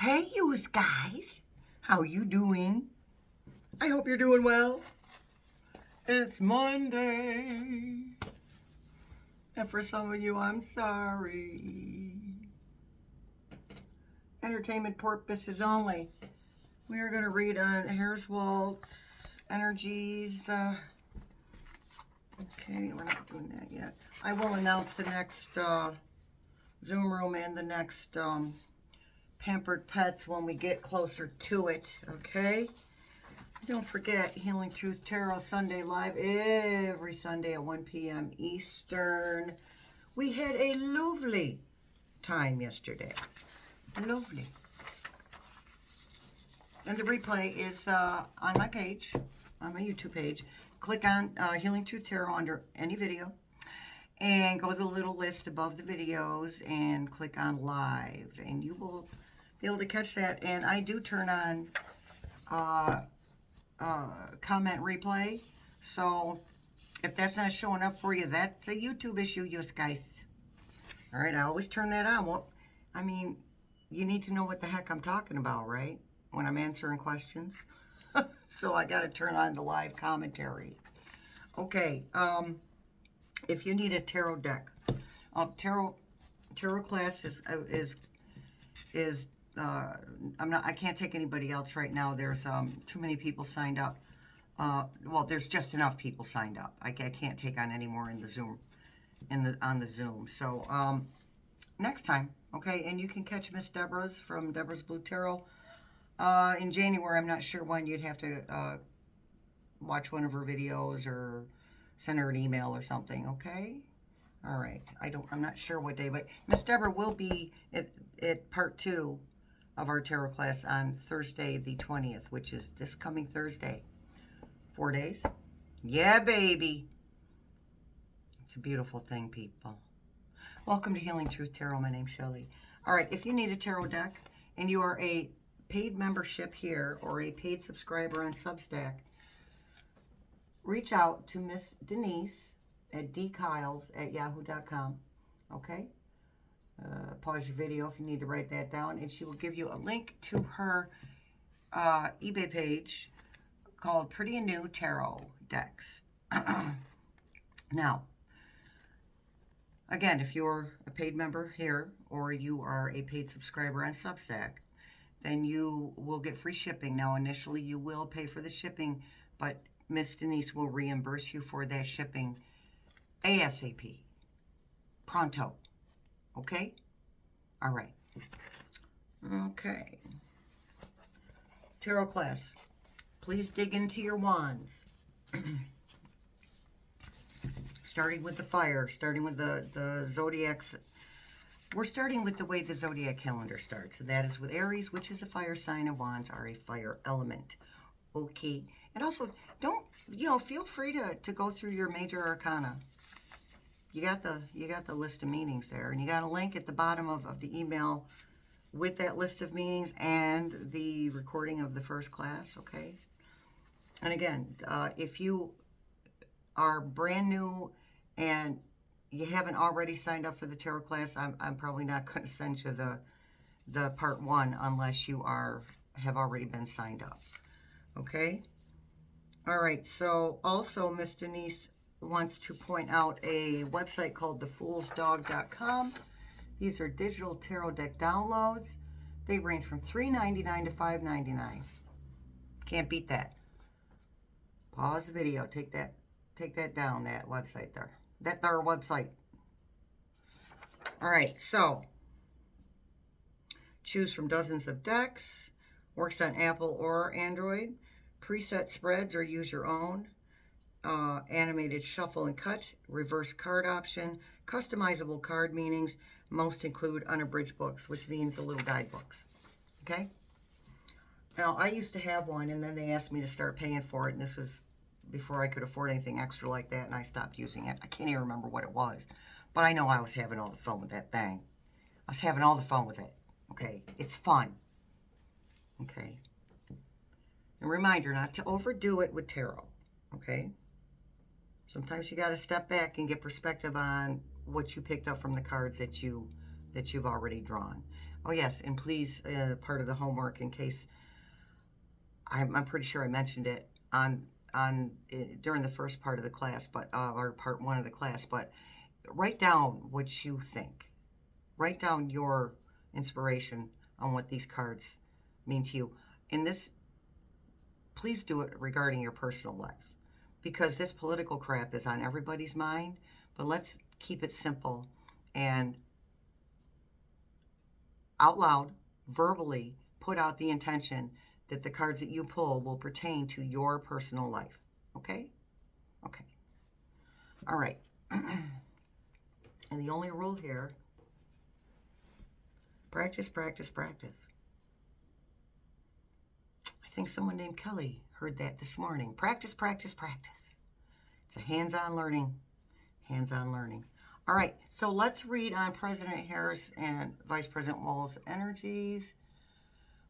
Hey, you guys. How you doing? I hope you're doing well. It's Monday. And for some of you, I'm sorry. Entertainment purposes only. We are going to read on Here's Walz energies. Okay, we're not doing that yet. I will announce the next Zoom room and the next Pampered Pets when we get closer to it, okay? Don't forget, Healing Truth Tarot Sunday Live every Sunday at 1 p.m. Eastern. We had a lovely time yesterday. Lovely. And the replay is on my page, on my YouTube page. Click on Healing Truth Tarot under any video. And go to the little list above the videos and click on live. And you will be able to catch that. And I do turn on comment replay. So if that's not showing up for you, that's a YouTube issue, you guys. All right, I always turn that on. Well, I mean, you need to know what the heck I'm talking about, right? When I'm answering questions. So I got to turn on the live commentary. Okay, if you need a tarot deck, tarot class I can't take anybody else right now. There's too many people signed up. Well, there's just enough people signed up. I can't take on any more in the Zoom, on the Zoom. So next time, okay. And you can catch Miss Deborah's from Deborah's Blue Tarot in January. I'm not sure when. You'd have to watch one of her videos or send her an email or something. Okay. All right. I'm not sure what day, but Miss Deborah will be at part 2 of our tarot class on Thursday the 20th, which is this coming Thursday. 4 days. Yeah, baby. It's a beautiful thing, people. Welcome to Healing Truth Tarot. My name's Shelley. All right, if you need a tarot deck and you are a paid membership here or a paid subscriber on Substack, reach out to Miss Denise at dkiles@yahoo.com. Okay? Pause your video if you need to write that down, and she will give you a link to her eBay page called Pretty and New Tarot Decks. Now, again, if you're a paid member here or you are a paid subscriber on Substack, then you will get free shipping. Now, initially, you will pay for the shipping, but Miss Denise will reimburse you for that shipping ASAP. Pronto. Okay? All right. Okay. Tarot class. Please dig into your wands. Starting with the fire, starting with the zodiacs. We're starting with the way the zodiac calendar starts. That is with Aries, which is a fire sign, and wands are a fire element. Okay. And also, feel free to go through your major arcana. You got the list of meanings there, and you got a link at the bottom of the email with that list of meanings and the recording of the first class, okay? And again, if you are brand new and you haven't already signed up for the tarot class, I'm probably not going to send you the part 1 unless you have already been signed up, okay? All right, so also Miss Denise wants to point out a website called thefoolsdog.com. These are digital tarot deck downloads. They range from $3.99 to $5.99. Can't beat that. Pause the video. Take that down, that website there. That's our website. All right, so choose from dozens of decks. Works on Apple or Android. Preset spreads or use your own. Animated shuffle and cut, reverse card option, customizable card meanings. Most include unabridged books, which means the little guidebooks. Okay? Now, I used to have one, and then they asked me to start paying for it, and this was before I could afford anything extra like that, and I stopped using it. I can't even remember what it was, but I know I was having all the fun with that thing. I was having all the fun with it. Okay? It's fun. Okay? A reminder not to overdo it with tarot. Okay? Sometimes you got to step back and get perspective on what you picked up from the cards that you've already drawn. Oh yes, and please, part of the homework, in case I'm pretty sure I mentioned it on during the first part of the class, but or part one of the class. But write down what you think. Write down your inspiration on what these cards mean to you. In this, please do it regarding your personal life, because this political crap is on everybody's mind. But let's keep it simple and out loud, verbally, put out the intention that the cards that you pull will pertain to your personal life. Okay? Okay. All right. And the only rule here, practice, practice, practice. I think someone named Kelly heard that this morning. Practice, practice, practice. It's a hands-on learning. Hands-on learning. All right, so let's read on President Harris and Vice President Walz energies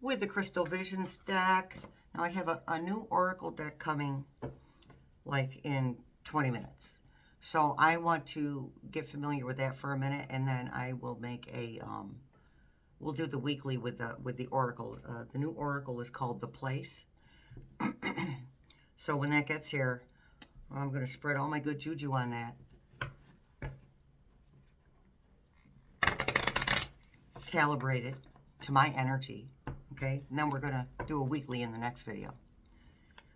with the Crystal Visions deck. Now I have a new Oracle deck coming like in 20 minutes. So I want to get familiar with that for a minute, and then I will make a, we'll do the weekly with the Oracle. The new Oracle is called The Place. So when that gets here, I'm going to spread all my good juju on that. Calibrate it to my energy, okay? And then we're going to do a weekly in the next video.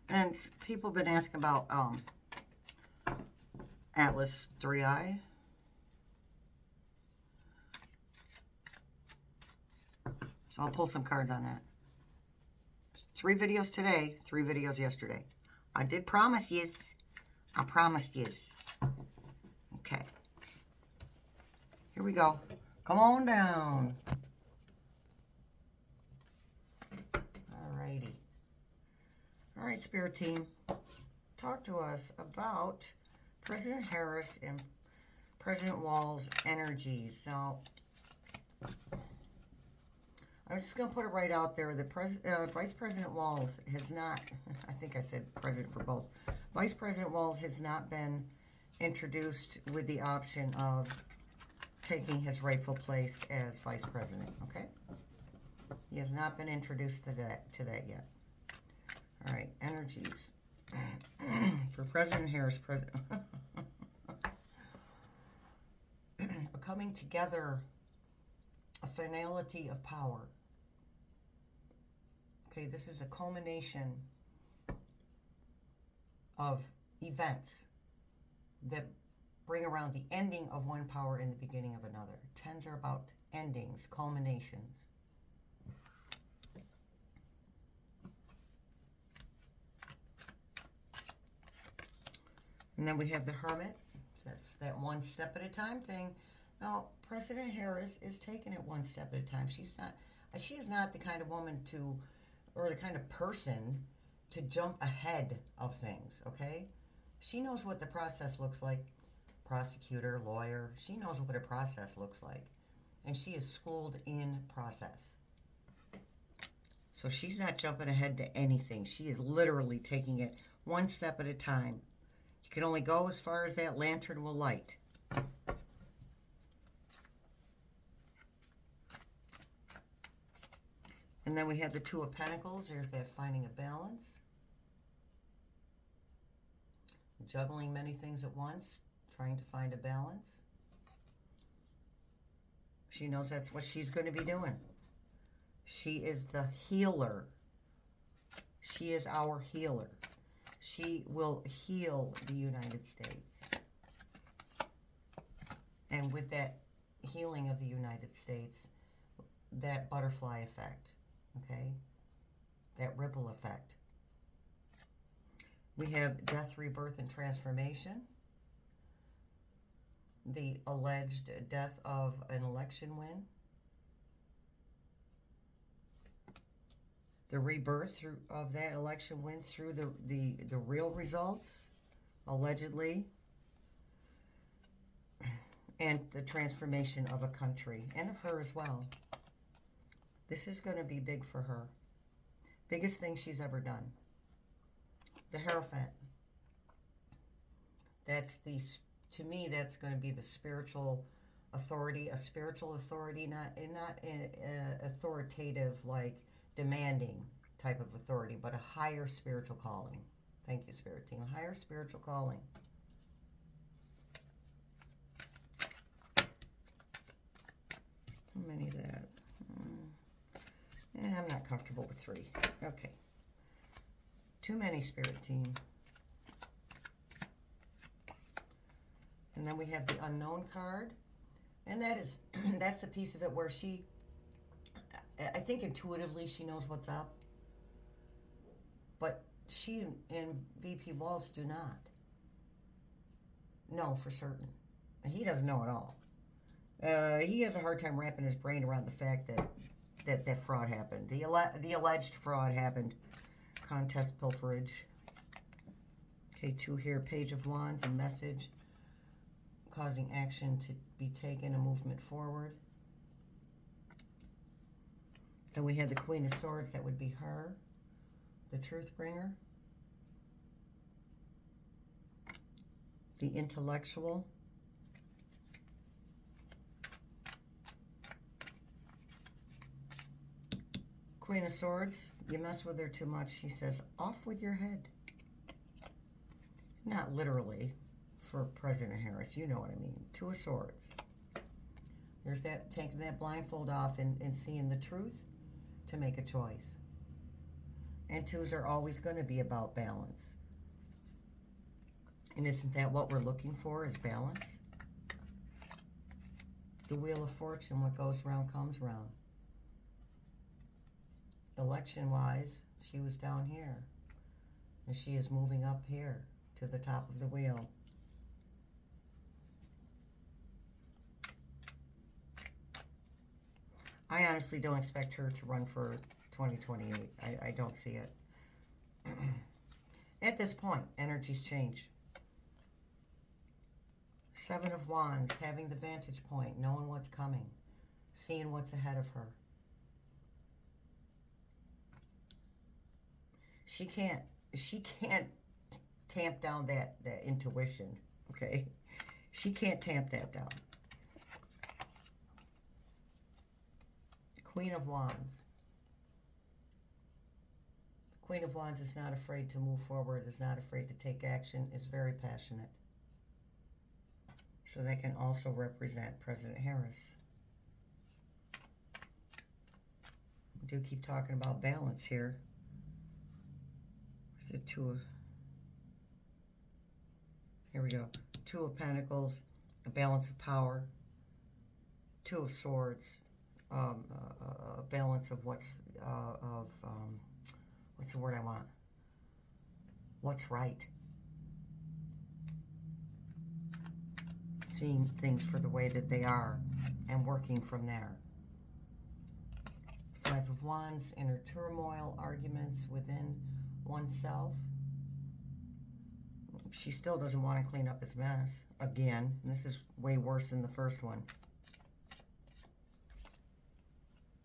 And people have been asking about Atlas 3i. So I'll pull some cards on that. 3 videos today, 3 videos yesterday. I did promise yous. I promised yous. Okay. Here we go. Come on down. Alrighty. All right, Spirit Team. Talk to us about President Harris and President Walz energies. Now, I'm just going to put it right out there. The Vice President Walz has not, I think I said President for both. Vice President Walz has not been introduced with the option of taking his rightful place as Vice President, okay? He has not been introduced to that yet. All right, energies. For President Harris, a coming together, a finality of power. Okay, this is a culmination of events that bring around the ending of one power and the beginning of another. Tens are about endings, culminations. And then we have the Hermit. So that's that one step at a time thing. Now, President Harris is taking it one step at a time. She is not the kind of woman to, or the kind of person to jump ahead of things, okay? She knows what the process looks like. Prosecutor, lawyer, she knows what a process looks like. And she is schooled in process. So she's not jumping ahead to anything. She is literally taking it one step at a time. You can only go as far as that lantern will light. And then we have the Two of Pentacles. There's that finding a balance. Juggling many things at once. Trying to find a balance. She knows that's what she's going to be doing. She is the healer. She is our healer. She will heal the United States. And with that healing of the United States, that butterfly effect, okay? That ripple effect. We have death, rebirth, and transformation. The alleged death of an election win. The rebirth of that election win through the real results, allegedly. And the transformation of a country, and of her as well. This is going to be big for her. Biggest thing she's ever done. The Hierophant. That's the, to me, that's going to be the spiritual authority, a spiritual authority, not authoritative, like demanding type of authority, but a higher spiritual calling. Thank you, Spirit Team. Higher spiritual calling. How many of that? I'm not comfortable with 3. Okay. Too many, Spirit Team. And then we have the unknown card. And that's a piece of it where I think intuitively she knows what's up. But she and VP Walz do not know for certain. He doesn't know at all. He has a hard time wrapping his brain around the fact that fraud happened. The alleged fraud happened. Contest pilferage. Okay, 2 here. Page of Wands and message. Causing action to be taken, a movement forward. Then we had the Queen of Swords. That would be her. The truth bringer. The intellectual. Queen of Swords, you mess with her too much. She says, off with your head. Not literally for President Harris. You know what I mean. 2 of Swords. There's that, taking that blindfold off and seeing the truth to make a choice. And 2s are always going to be about balance. And isn't that what we're looking for, is balance? The Wheel of Fortune, what goes around comes around. Election-wise, she was down here. And she is moving up here to the top of the wheel. I honestly don't expect her to run for 2028. I don't see it. At this point, energies change. 7 of Wands, having the vantage point, knowing what's coming, seeing what's ahead of her. She can't tamp down that intuition, okay? She can't tamp that down. Queen of Wands. Queen of Wands is not afraid to move forward, is not afraid to take action, is very passionate. So that can also represent President Harris. We do keep talking about balance here. The 2 of, here we go. 2 of Pentacles, a balance of power. 2 of Swords, a balance of what's the word I want? What's right? Seeing things for the way that they are and working from there. 5 of Wands, inner turmoil, arguments within oneself. She still doesn't want to clean up his mess. Again, this is way worse than the first one.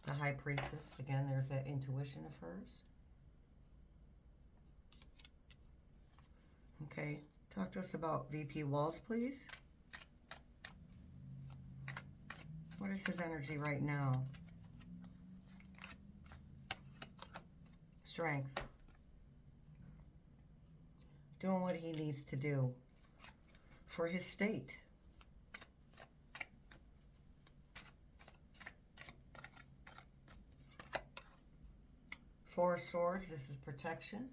The High Priestess. Again, there's that intuition of hers. Okay, talk to us about VP Walz, please. What is his energy right now? Strength. Doing what he needs to do for his state. Four of Swords, this is protection.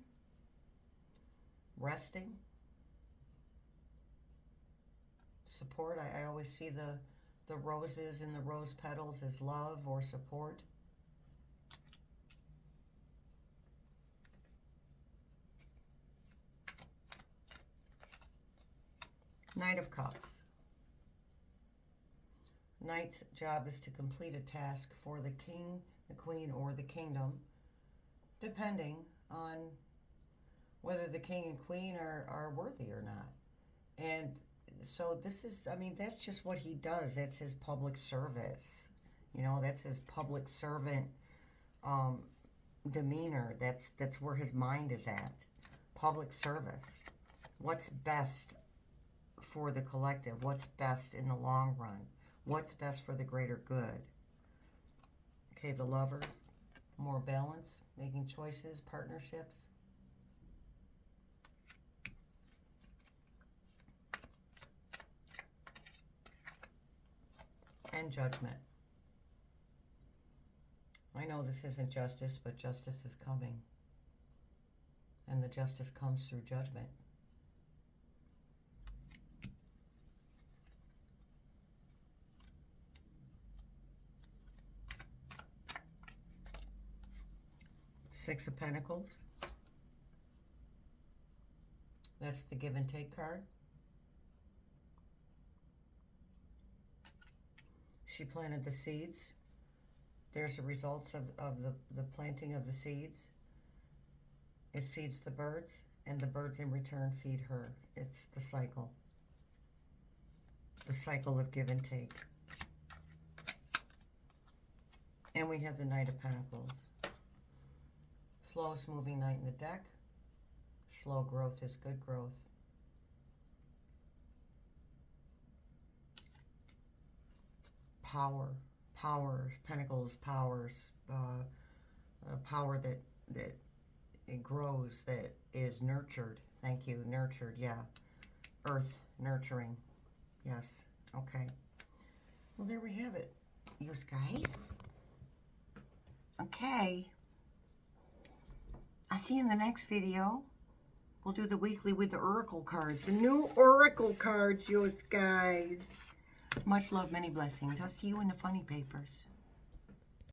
Resting. Support. I always see the roses and the rose petals as love or support. Knight of Cups. Knight's job is to complete a task for the king, the queen, or the kingdom, depending on whether the king and queen are worthy or not. And so this is, I mean, that's just what he does. That's his public service. You know, that's his public servant demeanor. That's where his mind is at. Public service. What's best for the collective? What's best in the long run? What's best for the greater good? Okay, the Lovers, more balance, making choices, partnerships. And Judgment. I know this isn't justice, but justice is coming. And the justice comes through judgment. Six of Pentacles. That's the give and take card. She planted the seeds. There's the results of the planting of the seeds. It feeds the birds, and the birds in return feed her. It's the cycle. The cycle of give and take. And we have the Knight of Pentacles. Slowest moving knight in the deck. Slow growth is good growth. Power. Power. Pentacles, powers. Power that it grows, that is nurtured. Thank you. Nurtured, yeah. Earth, nurturing. Yes. Okay. Well, there we have it, you guys. Okay. I'll see you in the next video. We'll do the weekly with the Oracle cards. The new Oracle cards, you guys. Much love, many blessings. I'll see you in the funny papers.